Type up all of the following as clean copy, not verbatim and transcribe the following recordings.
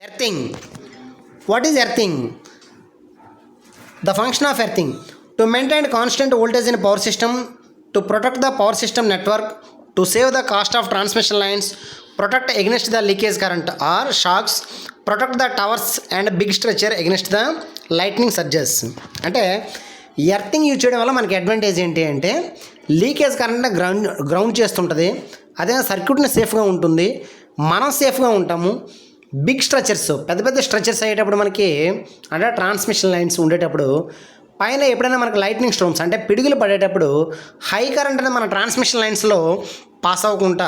Earthing. What is earthing? The function of earthing: to maintain constant voltage in power system, to protect the power system network, to save the cost of transmission lines, protect against the leakage current or shocks, protect the towers and big structure against the lightning surges. అంటే earthing use చేయడం వల్ల మనకి advantage ఏంటి అంటే leakage current ground చేస్తుంటుంది, అదే సర్క్యూట్ని సేఫ్గా ఉంటుంది, మనం సేఫ్గా ఉంటాము. బిగ్ స్ట్రక్చర్స్, పెద్ద పెద్ద స్ట్రక్చర్స్ అయ్యేటప్పుడు మనకి అంటే ట్రాన్స్మిషన్ లైన్స్ ఉండేటప్పుడు పైన ఎప్పుడైనా మనకి లైట్నింగ్ స్టోమ్స్ అంటే పిడుగులు పడేటప్పుడు హై కరెంట్ అనేది మన ట్రాన్స్మిషన్ లైన్స్లో పాస్ అవ్వకుండా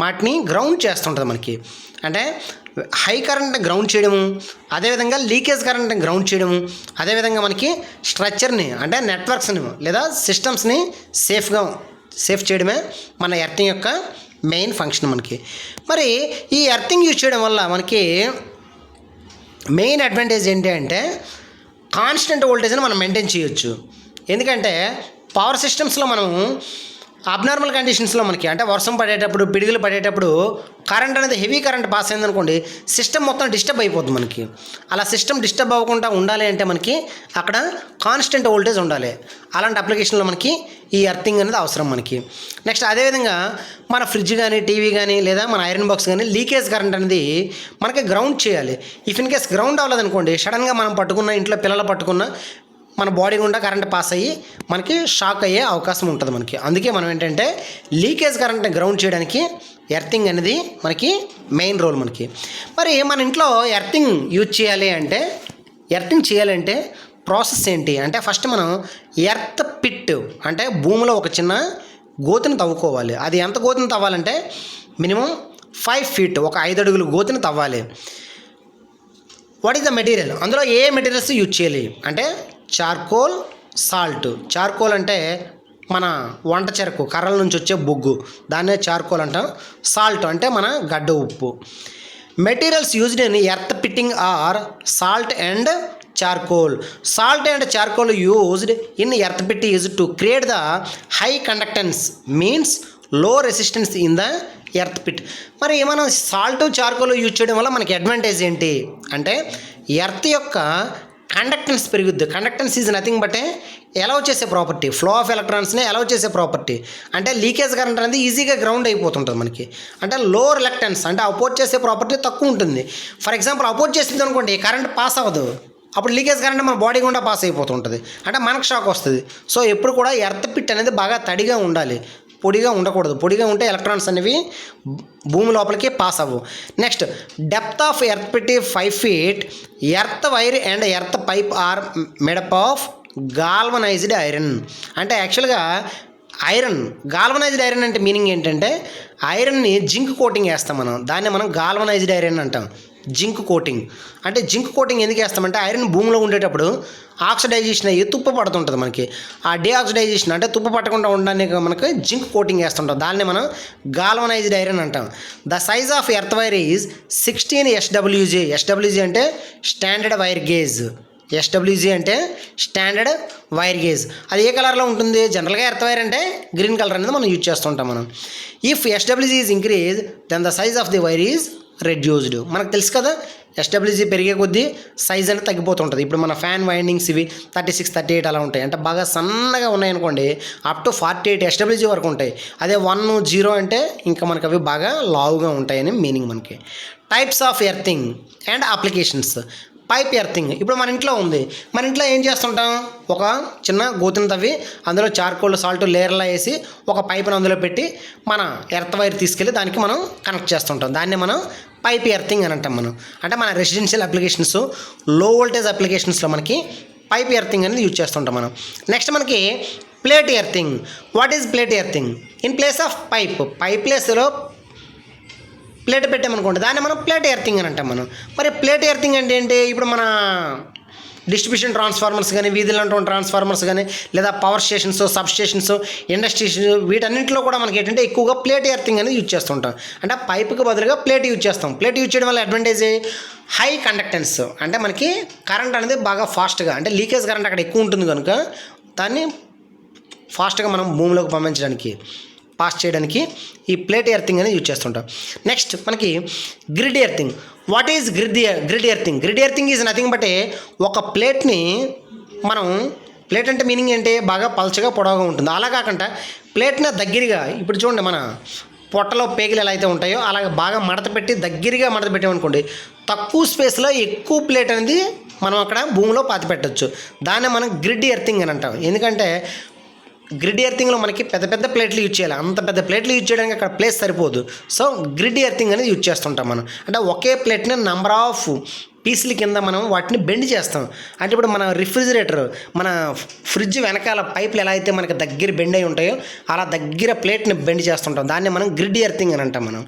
వాటిని గ్రౌండ్ చేస్తుంటుంది మనకి. అంటే హై కరెంట్ గ్రౌండ్ చేయడము, అదేవిధంగా లీకేజ్ కరెంట్ గ్రౌండ్ చేయడము, అదేవిధంగా మనకి స్ట్రక్చర్ని అంటే నెట్వర్క్స్ని లేదా సిస్టమ్స్ని సేఫ్ చేయడమే మన ఎర్తింగ్ యొక్క మెయిన్ ఫంక్షన్ మనకి. మరి ఈ ఎర్తింగ్ యూజ్ చేయడం వల్ల మనకి మెయిన్ అడ్వాంటేజ్ ఏంటి అంటే కాన్స్టెంట్ వోల్టేజ్ని మనం మెయింటైన్ చేయొచ్చు. ఎందుకంటే పవర్ సిస్టమ్స్లో మనం అబ్నార్మల్ కండిషన్స్లో మనకి అంటే వర్షం పడేటప్పుడు పిడుగులు పడేటప్పుడు కరెంట్ అనేది హెవీ కరెంట్ పాస్ అయిందనుకోండి, సిస్టమ్ మొత్తం డిస్టర్బ్ అయిపోతుంది మనకి. అలా సిస్టమ్ డిస్టర్బ్ అవ్వకుండా ఉండాలి అంటే మనకి అక్కడ కాన్స్టెంట్ వోల్టేజ్ ఉండాలి. అలాంటి అప్లికేషన్లో మనకి ఈ ఎర్తింగ్ అనేది అవసరం మనకి. నెక్స్ట్ అదేవిధంగా మన ఫ్రిడ్జ్ కానీ టీవీ కానీ లేదా మన ఐరన్ బాక్స్ కానీ లీకేజ్ కరెంట్ అనేది మనకి గ్రౌండ్ చేయాలి. ఇఫ్ ఇన్ కేస్ గ్రౌండ్ అవ్వలేదనుకోండి, సడన్గా మనం పట్టుకున్న ఇంట్లో పిల్లలు పట్టుకున్న మన బాడీ గుండా కరెంట్ పాస్ అయ్యి మనకి షాక్ అయ్యే అవకాశం ఉంటుంది మనకి. అందుకే మనం ఏంటంటే లీకేజ్ కరెంట్ని గ్రౌండ్ చేయడానికి ఎర్తింగ్ అనేది మనకి మెయిన్ రోల్ మనకి. మరి మన ఇంట్లో ఎర్తింగ్ యూజ్ చేయాలి అంటే ఎర్తింగ్ చేయాలంటే ప్రాసెస్ ఏంటి అంటే ఫస్ట్ మనం ఎర్త్ పిట్ అంటే భూమిలో ఒక చిన్న గోతిని తవ్వుకోవాలి. అది ఎంత గోతిని తవ్వాలంటే మినిమం 5 feet, ఒక 5 అడుగులు గోతిని తవ్వాలి. What is the material? అందులో ఏ మెటీరియల్స్ యూజ్ చేయాలి అంటే చార్కోల్, సాల్ట్. చార్కోల్ అంటే మన వంట చెరకు కర్రల నుంచి వచ్చే బొగ్గు, దాన్నే చార్కోల్ అంటాం. సాల్ట్ అంటే మన గడ్డ ఉప్పు. Materials used in earth pitting are salt and charcoal. Salt and charcoal used in earth pit is to create the high conductance, means low resistance in the earth pit. మరి మనం salt charcoal use చేయడం వల్ల మనకి advantage ఏంటి అంటే earth యొక్క conductance పెరుగుద్ది. Conductance is nothing but allow చేసే ప్రాపర్టీ, ఫ్లో ఆఫ్ ఎలక్ట్రాన్స్ని అలౌ చేసే ప్రాపర్టీ. అంటే లీకేజ్ కరెంట్ అనేది ఈజీగా గ్రౌండ్ అయిపోతుంటుంది మనకి. అంటే లో రిలక్టెన్స్ అంటే అపోజ్ చేసే ప్రాపర్టీ తక్కువ ఉంటుంది. ఫర్ ఎగ్జాంపుల్ అపోజ్ చేసింది అనుకోండి, కరెంట్ పాస్ అవ్వదు, అప్పుడు లీకేజ్ కరెంట్ మన బాడీ గుండా పాస్ అయిపోతుంటుంది, అంటే మనకు షాక్ వస్తుంది. సో ఎప్పుడు కూడా ఎర్త్ పిట్ అనేది బాగా తడిగా ఉండాలి, పొడిగా ఉండకూడదు. పొడిగా ఉంటే ఎలక్ట్రాన్స్ అనేవి భూమి లోపలికి పాస్ అవ్వవు. Next depth of earth pit 5 feet. Earth wire and earth pipe are made up of galvanised iron. అంటే యాక్చువల్గా ఐరన్, గాల్వనైజ్డ్ ఐరన్ అంటే మీనింగ్ ఏంటంటే ఐరన్ని జింక్ కోటింగ్ వేస్తాం మనం, దాన్ని మనం గాల్వనైజ్డ్ ఐరన్ అంటాం. జింక్ కోటింగ్ అంటే జింక్ కోటింగ్ ఎందుకు వేస్తామంటే ఐరన్ భూమిలో ఉండేటప్పుడు ఆక్సిడైజేషన్ అయ్యి తుప్పు పడుతుంటుంది మనకి. ఆ డీఆక్సిడైజేషన్ అంటే తుప్పు పట్టకుండా ఉండడానికి మనకి జింక్ కోటింగ్ వేస్తుంటాం, దాన్ని మనం గాల్వనైజ్డ్ ఐరన్ అంటాం. The size of earth wire is 16 SWG. SWG అంటే స్టాండర్డ్ వైర్ గేజ్. SWG అంటే స్టాండర్డ్ వైర్ గేజ్. అది ఏ కలర్లో ఉంటుంది? జనరల్గా ఎర్త్ వైర్ అంటే గ్రీన్ కలర్ అనేది మనం యూజ్ చేస్తుంటాం మనం. If SWG is increase then the size of the wire is reduced. మనకు తెలుసు కదా, SWG పెరిగే కొద్దీ సైజ్ అనేది తగ్గిపోతుంటుంది. ఇప్పుడు మన ఫ్యాన్ వైండింగ్స్ ఇవి 36, 38 అలా ఉంటాయి. అంటే బాగా సన్నగా ఉన్నాయనుకోండి అప్ టు 48 SWG వరకు ఉంటాయి. అదే 1, 0 అంటే ఇంకా మనకు అవి బాగా లావుగా ఉంటాయని మీనింగ్ మనకి. Types of earthing and applications. Pipe earthing ఇప్పుడు మన ఇంట్లో ఉంది. మన ఇంట్లో ఏం చేస్తుంటాం, ఒక చిన్న గోతిని తవ్వి అందులో చార్కోల్ సాల్ట్ లేయర్లా వేసి ఒక పైప్ని అందులో పెట్టి మన ఎర్త్ వైర్ తీసుకెళ్ళి దానికి మనం కనెక్ట్ చేస్తుంటాం. దాన్ని మనం పైప్ ఎర్తింగ్ అని అంటాం మనం. అంటే మన రెసిడెన్షియల్ అప్లికేషన్స్, లో వోల్టేజ్ అప్లికేషన్స్లో మనకి పైప్ ఎర్తింగ్ అనేది యూజ్ చేస్తుంటాం మనం. నెక్స్ట్ మనకి plate earthing. What is plate earthing? In place of pipe ప్లేస్లో ప్లేట్ పెట్టామనుకోండి, దాన్ని మనం ప్లేట్ ఎర్తింగ్ అని అంటాం మనం. మరి ప్లేట్ ఎర్తింగ్ అంటే ఏంటి? ఇప్పుడు మన డిస్ట్రిబ్యూషన్ ట్రాన్స్ఫార్మర్స్ కానీ, వీధుల్లో ఉన్న ట్రాన్స్ఫార్మర్స్ కానీ, లేదా power stations, sub stations, industries, వీటన్నింటిలో కూడా మనకి ఏంటంటే ఎక్కువగా ప్లేట్ ఎర్తింగ్ అనేది యూజ్ చేస్తుంటాం. అంటే పైప్కి బదులుగా ప్లేట్ యూజ్ చేస్తాం. ప్లేట్ యూజ్ చేయడం వల్ల అడ్వాంటేజ్ హై కండక్టెన్స్, అంటే మనకి కరెంట్ అనేది బాగా ఫాస్ట్గా, అంటే లీకేజ్ కరెంట్ అక్కడ ఎక్కువ ఉంటుంది కనుక దాన్ని ఫాస్ట్గా మనం భూమిలోకి పంపించడానికి. పాస్ చేయడానికి ఈ ప్లేట్ ఎర్తింగ్ అనేది యూజ్ చేస్తుంటాం. నెక్స్ట్ మనకి grid earthing. What is grid earthing? Grid earthing is nothing but ఒక ప్లేట్ని మనం, ప్లేట్ అంటే మీనింగ్ ఏంటి, బాగా పల్చగా పొడవుగా ఉంటుంది. అలా కాకుండా ప్లేట్ని దగ్గరగా, ఇప్పుడు చూడండి మన పొట్టలో పేగులు ఎలా అయితే ఉంటాయో అలాగే బాగా మడత పెట్టి దగ్గరగా మడత పెట్టామనుకోండి, తక్కువ స్పేస్లో ఎక్కువ ప్లేట్ అనేది మనం అక్కడ భూమిలో పాతి పెట్టచ్చు. దాన్ని మనం గ్రిడ్ ఎర్తింగ్ అని అంటాం. ఎందుకంటే గ్రిడ్ ఎర్తింగ్లో మనకి పెద్ద పెద్ద ప్లేట్లు యూజ్ చేయాలి. అంత పెద్ద ప్లేట్లు యూజ్ చేయడానికి అక్కడ ప్లేస్ సరిపోదు. సో గ్రిడ్ ఎర్తింగ్ అనేది యూజ్ చేస్తుంటాం మనం. అంటే ఒకే ప్లేట్ని నెంబర్ ఆఫ్ పీసుల కింద మనం వాటిని బెండ్ చేస్తాం. అంటే ఇప్పుడు మన రిఫ్రిజిరేటర్, మన ఫ్రిడ్జ్ వెనకాల పైపులు ఎలా అయితే మనకి దగ్గర బెండ్ అయి ఉంటాయో అలా దగ్గర ప్లేట్ని బెండ్ చేస్తుంటాం. దాన్ని మనం గ్రిడ్ ఎర్తింగ్ అని అంటాం మనం.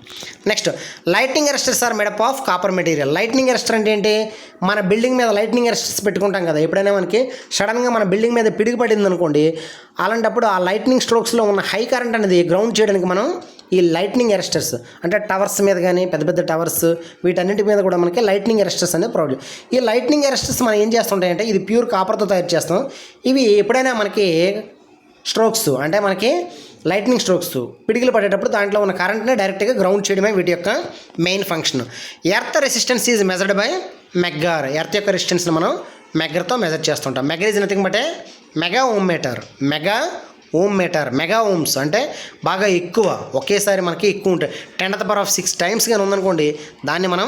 Next lightning arresters are made up of copper material. Lightning arrester అంటే ఏంటి, మన బిల్డింగ్ మీద లైట్నింగ్ అరెస్టర్స్ పెట్టుకుంటాం కదా. ఎప్పుడైనా మనకి సడన్గా మన బిల్డింగ్ మీద పిడుగు పడింది అనుకోండి, అలాంటప్పుడు ఆ లైట్నింగ్ స్ట్రోక్స్లో ఉన్న హై కరెంట్ అనేది గ్రౌండ్ చేయడానికి మనం ఈ లైట్నింగ్ అరెస్టర్స్, అంటే టవర్స్ మీద కానీ పెద్ద పెద్ద టవర్స్ వీటన్నిటి మీద కూడా మనకి లైట్నింగ్ అరెస్టర్స్ అనేది ప్రాబ్లం. ఈ లైట్నింగ్ అరెస్టర్స్ మనం ఏం చేస్తుంటాయంటే, ఇది ప్యూర్ కాపర్తో తయారు చేస్తాం. ఇవి ఎప్పుడైనా మనకి స్ట్రోక్స్, అంటే మనకి లైట్నింగ్ స్ట్రోక్స్ పిడికిలు పడేటప్పుడు దాంట్లో ఉన్న కరెంట్ని డైరెక్ట్గా గ్రౌండ్ చేయడమే వీటి యొక్క main function. Earth resistance is measured by megger. Earth యొక్క రెసిస్టెన్స్ని మనం మెగ్గర్తో మెజర్ చేస్తుంటాం. Megger is nothing but mega ohm meter. Mega ohms అంటే బాగా ఎక్కువ, ఒకేసారి మనకి ఎక్కువ ఉంటాయి. 10⁶ టైమ్స్ కానీ ఉందనుకోండి, దాన్ని మనం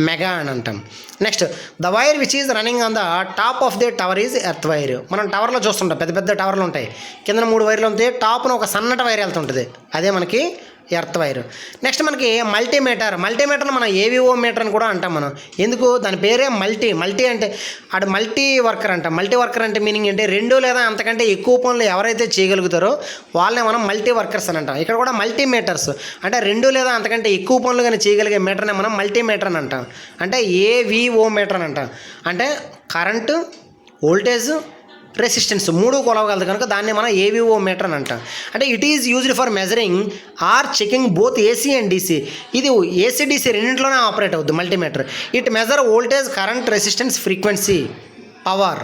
మెగా అని అంటాం. Next the wire which is running on the top of the tower is earth wire. మనం టవర్లో చూస్తుంటాం, పెద్ద పెద్ద టవర్లు ఉంటాయి, కింద 3 వైర్లు ఉంటాయి, టాప్ను ఒక సన్నటి వైర్ వెళ్తుంటుంది, అదే మనకి ఎర్త్ వైర్. నెక్స్ట్ మనకి మల్టీమీటర్ను మనం ఏవిఓ మీటర్ అని కూడా అంటాం మనం. ఎందుకు, దాని పేరే మల్టీ అంటే అటు మల్టీ వర్కర్ అంటాం. మల్టీ వర్కర్ అంటే మీనింగ్ ఏంటి, 2 లేదా అంతకంటే ఎక్కువ పనులు ఎవరైతే చేయగలుగుతారో వాళ్ళనే మనం మల్టీ వర్కర్స్ అని అంటాం. ఇక్కడ కూడా మల్టీమీటర్స్ అంటే 2 లేదా అంతకంటే ఎక్కువ పనులు కానీ చేయగలిగే మీటర్ని మనం మల్టీమీటర్ అని అంటాం. అంటే ఏవిఓ మీటర్ అని అంటాం. అంటే కరెంటు, వోల్టేజ్, రెసిస్టెన్స్ 3 కొలవగలదు కనుక దాన్ని మనం ఏవిఓ మీటర్ అని అంటాం. అంటే it is used for measuring or checking both AC and DC. ఇది ఏసీ డీసీ రెండింటిలోనే ఆపరేట్ అవుద్ది multimeter. It measure voltage, current, resistance, frequency, power.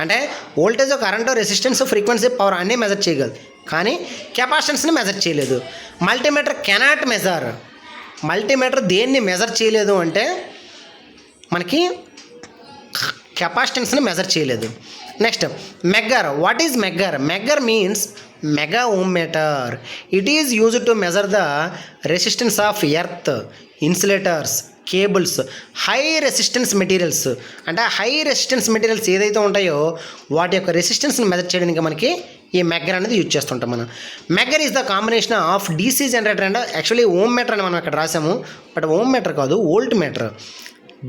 అంటే voltage, current, resistance, frequency, power అన్నీ మెజర్ చేయగలదు, కానీ కెపాసిటెన్స్ని మెజర్ చేయలేదు. Multimeter cannot measure. మల్టీమీటర్ దేన్ని మెజర్ చేయలేదు అంటే మనకి కెపాసిటెన్స్ని మెజర్ చేయలేదు. Next megger. What is megger? Megger means mega ohm meter. It is used to measure the resistance of earth, insulators, cables, high resistance materials. అంటే high resistance materials ఏదైతే ఉంటాయో వాటి యొక్క రెసిస్టెన్స్ని మెజర్ చేయడానికి మనకి ఈ మెగ్గర్ అనేది యూజ్ చేస్తుంటాం మనం. మెగ్గర్ is the combination of DC generator and actually ohm meter అని మనం ఇక్కడ రాసాము, బట్ ఓమ్ మీటర్ కాదు, volt meter.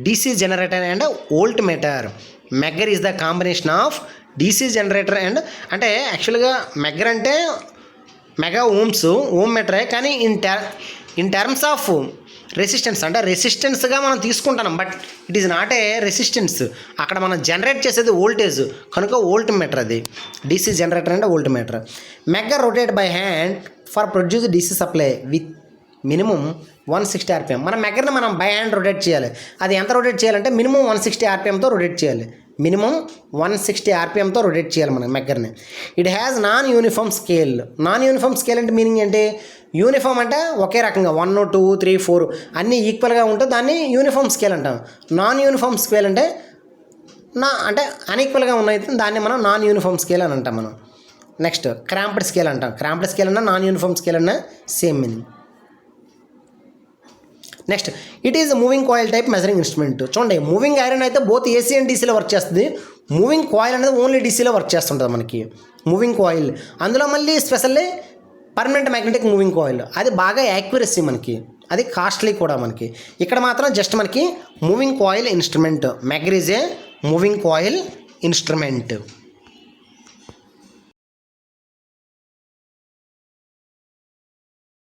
DC generator and volt meter. మెగ్గర్ is the combination of DC generator and, అంటే యాక్చువల్గా మెగ్గర్ అంటే మెగా ఓమ్ మీటరే, కానీ ఇన్ టర్మ్స్ ఆఫ్ రెసిస్టెన్స్ అంటే రెసిస్టెన్స్గా మనం తీసుకుంటున్నాం, but it is not a resistance. అక్కడ మనం జనరేట్ చేసేది వోల్టేజ్ కనుక వోల్ట్ మీటర్ అది. డీసీ జనరేటర్ అంటే volt meter. మెగ్గర్ rotate by hand for produce DC supply with minimum 160 RPM. మన మెగ్గర్ని మనం బై హ్యాండ్ రొటేట్ చేయాలి. అది ఎంత రొటేట్ చేయాలంటే మినిమం 160 RPMతో రొటేట్ చేయాలి. మినిమం 160 RPMతో రొటేట్ చేయాలి మన మెగ్గర్ని. It has non uniform scale. Non uniform scale అంటే మీనింగ్ ఏంటి, యూనిఫామ్ అంటే ఒకే రకంగా 1, 2, 3, 4 అన్నీ ఈక్వల్గా ఉంటే దాన్ని యూనిఫామ్ స్కేల్ అంటాం. నాన్ యూనిఫామ్ స్కేల్ అంటే అంటే అన్ఈక్వల్గా ఉన్నాయి, దాన్ని మనం నాన్ యూనిఫామ్ స్కేల్ అని అంటాం మనం. నెక్స్ట్ క్రాంప్డ్ స్కేల్ అంటాం. క్రాంప్డ్ స్కేల్ అన్నా నాన్ యూనిఫామ్ స్కేల్ అన్నా same meaning. Next it is moving coil type measuring instrument. చూడండి, మూవింగ్ ఐరన్ అయితే బోత్ ఏసీ అండ్ డీసీలో వర్క్ చేస్తుంది. మూవింగ్ కాయిల్ అనేది ఓన్లీ డీసీలో వర్క్ చేస్తుంటుంది మనకి. మూవింగ్ కాయిల్ అందులో మళ్ళీ specially permanent magnetic moving coil, అది బాగా యాక్యురసీ మనకి, అది కాస్ట్లీ కూడా మనకి. ఇక్కడ మాత్రం జస్ట్ మనకి moving coil instrument. మెగ్గర్ is a moving coil instrument.